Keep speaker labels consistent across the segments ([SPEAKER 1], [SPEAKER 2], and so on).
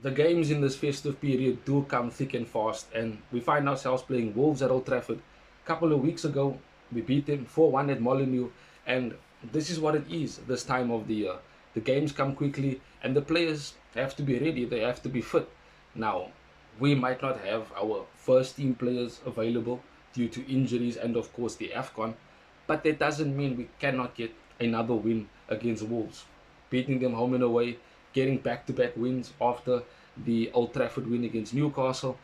[SPEAKER 1] the games in this festive period do come thick and fast, and we find ourselves playing Wolves at Old Trafford. A couple of weeks ago, we beat them 4-1 at Molineux, and this is what it is this time of the year. The games come quickly, and the players have to be ready, they have to be fit. Now, we might not have our first team players available due to injuries and, of course, the AFCON, but that doesn't mean we cannot get another win against Wolves. Beating them home and away, getting back to back wins after the Old Trafford win against Newcastle.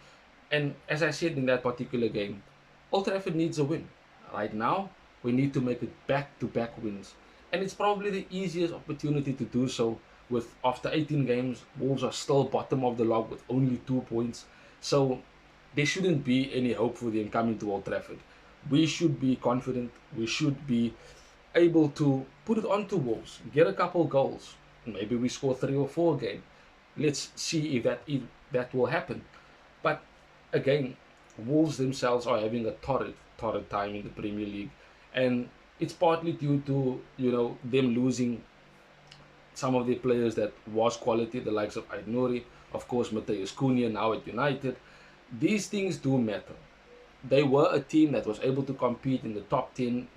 [SPEAKER 1] And as I said in that particular game, Old Trafford needs a win. Right now, we need to make it back to back wins. And it's probably the easiest opportunity to do so with after 18 games, Wolves are still bottom of the log with only 2 points. So there shouldn't be any hope for them coming to Old Trafford. We should be confident. We should be able to put it onto Wolves, get a couple goals. Maybe we score 3 or 4 game. Let's see if that will happen. But again, Wolves themselves are having a torrid time in the Premier League, and it's partly due to them losing some of the players that was quality, the likes of Aït, of course Matheus Cunha now at United. These things do matter. They were a team that was able to compete in the top 10,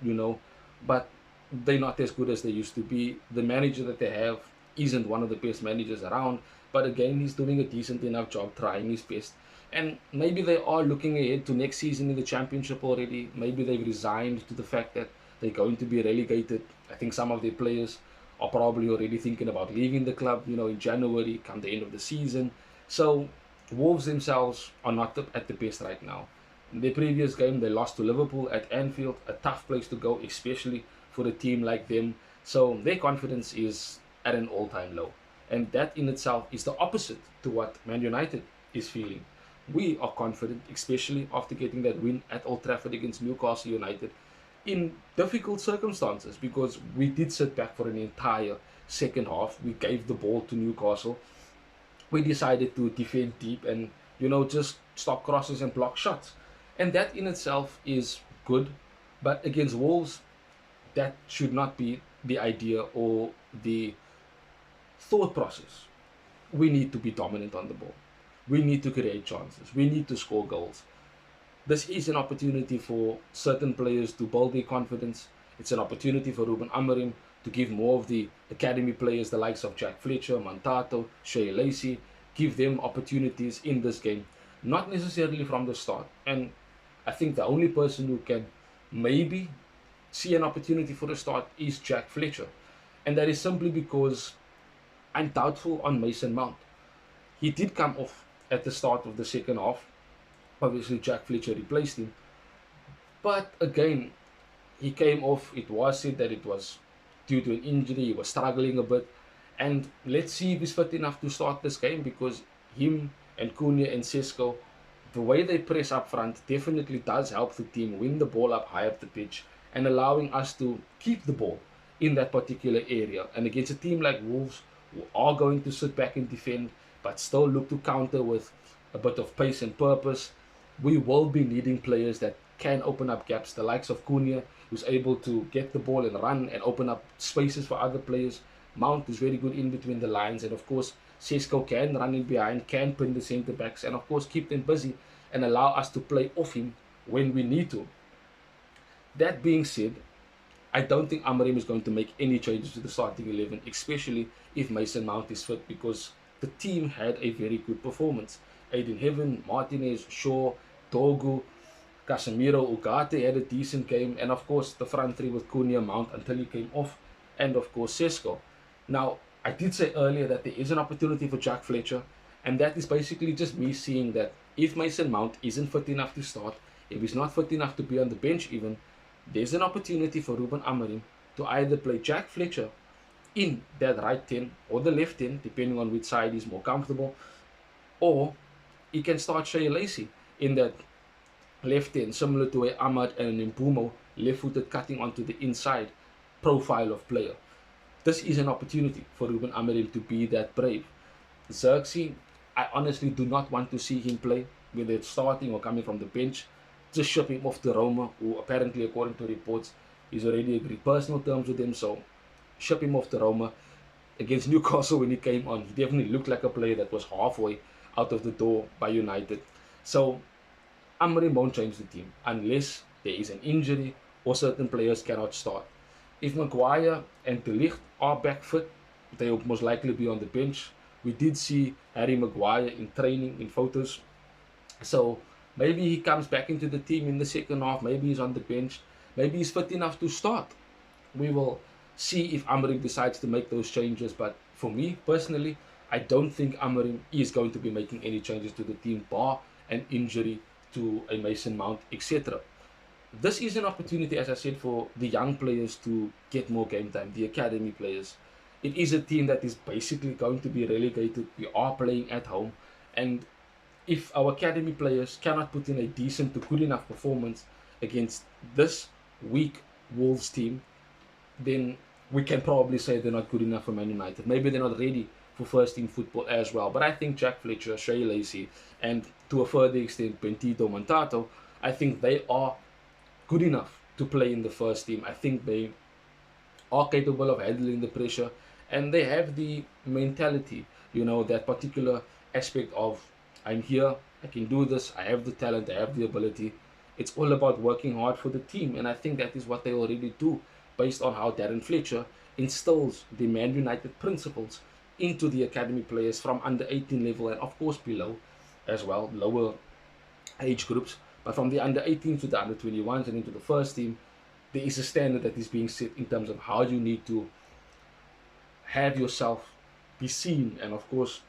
[SPEAKER 1] but they're not as good as they used to be. The manager that they have isn't one of the best managers around, but again, he's doing a decent enough job trying his best. And maybe they are looking ahead to next season in the championship already. Maybe they've resigned to the fact that they're going to be relegated. I think some of their players are probably already thinking about leaving the club, in January, come the end of the season. So Wolves themselves are not at the best right now. In their previous game, they lost to Liverpool at Anfield, a tough place to go, especially for a team like them. So their confidence is at an all-time low. And that in itself is the opposite to what Man United is feeling. We are confident, especially after getting that win at Old Trafford against Newcastle United in difficult circumstances, because we did sit back for an entire second half. We gave the ball to Newcastle. We decided to defend deep and, just stop crosses and block shots. And that in itself is good. But against Wolves, that should not be the idea or the thought process. We need to be dominant on the ball. We need to create chances. We need to score goals. This is an opportunity for certain players to build their confidence. It's an opportunity for Ruben Amorim to give more of the academy players, the likes of Jack Fletcher, Mantato, Shea Lacey, give them opportunities in this game. Not necessarily from the start. And I think the only person who can maybe see an opportunity for the start is Jack Fletcher. And that is simply because I'm doubtful on Mason Mount. He did come off at the start of the second half. Obviously, Jack Fletcher replaced him. But again, he came off. It was said that it was due to an injury. He was struggling a bit. And let's see if he's fit enough to start this game, because him and Cunha and Sesko, the way they press up front definitely does help the team win the ball up high up the pitch and allowing us to keep the ball in that particular area. And against a team like Wolves, who are going to sit back and defend, but still look to counter with a bit of pace and purpose, we will be needing players that can open up gaps. The likes of Cunha, who's able to get the ball and run and open up spaces for other players. Mount is very good in between the lines. And of course, Sesko can run in behind, can pin the centre backs, and of course keep them busy and allow us to play off him when we need to. That being said, I don't think Amorim is going to make any changes to the starting 11, especially if Mason Mount is fit, because the team had a very good performance. Aiden Heaven, Martinez, Shaw, Togu, Casemiro, Ugarte had a decent game, and of course the front three with Cunha, Mount until he came off, and of course Sesko. Now, I did say earlier that there is an opportunity for Jack Fletcher, and that is basically just me seeing that if Mason Mount isn't fit enough to start, if he's not fit enough to be on the bench even, there's an opportunity for Ruben Amorim to either play Jack Fletcher in that right 10 or the left 10, depending on which side he's more comfortable, or he can start Shea Lacey in that left 10, similar to a Ahmad and an Mpumo, left-footed cutting onto the inside profile of player. This is an opportunity for Ruben Amorim to be that brave. Xerxes, I honestly do not want to see him play, whether it's starting or coming from the bench. Just ship him off to Roma, who apparently, according to reports, he's already agreed personal terms with him, so ship him off to Roma. against Newcastle when he came on. He definitely looked like a player that was halfway out of the door by United. So Amorim won't change the team unless there is an injury or certain players cannot start. If Maguire and De Ligt are back fit, they will most likely be on the bench. We did see Harry Maguire in training, in photos. So maybe he comes back into the team in the second half. Maybe he's on the bench. Maybe he's fit enough to start. We will see if Amorim decides to make those changes. But for me personally, I don't think Amorim is going to be making any changes to the team, bar an injury to a Mason Mount, etc. This is an opportunity, as I said, for the young players to get more game time, the academy players. It is a team that is basically going to be relegated. We are playing at home, and if our academy players cannot put in a decent to good enough performance against this weak Wolves team, then we can probably say they're not good enough for Man United. Maybe they're not ready for first team football as well. But I think Jack Fletcher, Shea Lacey, and to a further extent Bentito Montato, I think they are good enough to play in the first team. I think they are capable of handling the pressure, and they have the mentality, that particular aspect of, I'm here, I can do this, I have the talent, I have the ability. It's all about working hard for the team, and I think that is what they already do, based on how Darren Fletcher instills the Man United principles into the academy players from under 18 level, and of course below as well, lower age groups. But from the under 18s to the under 21s and into the first team, there is a standard that is being set in terms of how you need to have yourself be seen, and of course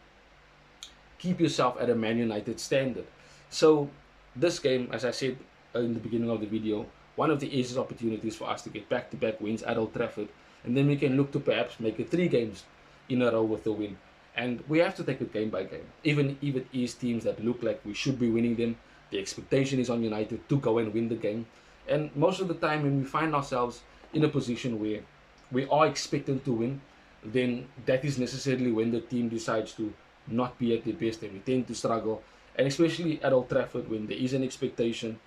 [SPEAKER 1] keep yourself at a Man United standard. So this game, as I said in the beginning of the video, one of the easiest opportunities for us to get back-to-back wins at Old Trafford, and then we can look to perhaps make it 3 games in a row with a win. And we have to take it game by game. Even if it is teams that look like we should be winning them, the expectation is on United to go and win the game. And most of the time when we find ourselves in a position where we are expected to win, then that is necessarily when the team decides to not be at their best, and we tend to struggle. And especially at Old Trafford, when there is an expectation,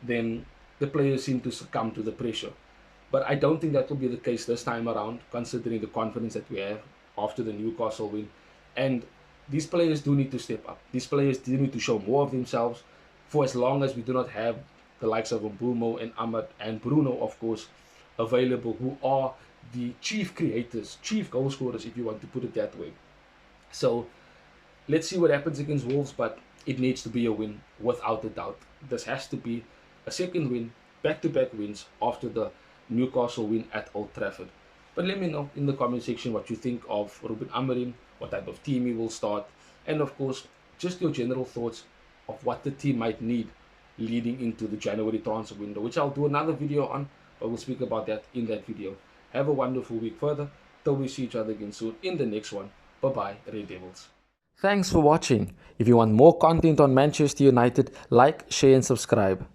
[SPEAKER 1] then the players seem to succumb to the pressure. But I don't think that will be the case this time around, considering the confidence that we have after the Newcastle win. And these players do need to step up. These players do need to show more of themselves. For as long as we do not have the likes of Mbeumo and Ahmad and Bruno, of course, available, who are the chief creators, chief goal scorers, if you want to put it that way. So let's see what happens against Wolves, but it needs to be a win without a doubt. This has to be a second win, back-to-back wins after the Newcastle win at Old Trafford. But let me know in the comment section what you think of Ruben Amorim, what type of team he will start, and of course, just your general thoughts of what the team might need leading into the January transfer window, which I'll do another video on, but we'll speak about that in that video. Have a wonderful week further, till we see each other again soon in the next one. Bye-bye, Red Devils. Thanks for watching. If you want more content on Manchester United, like, share and subscribe.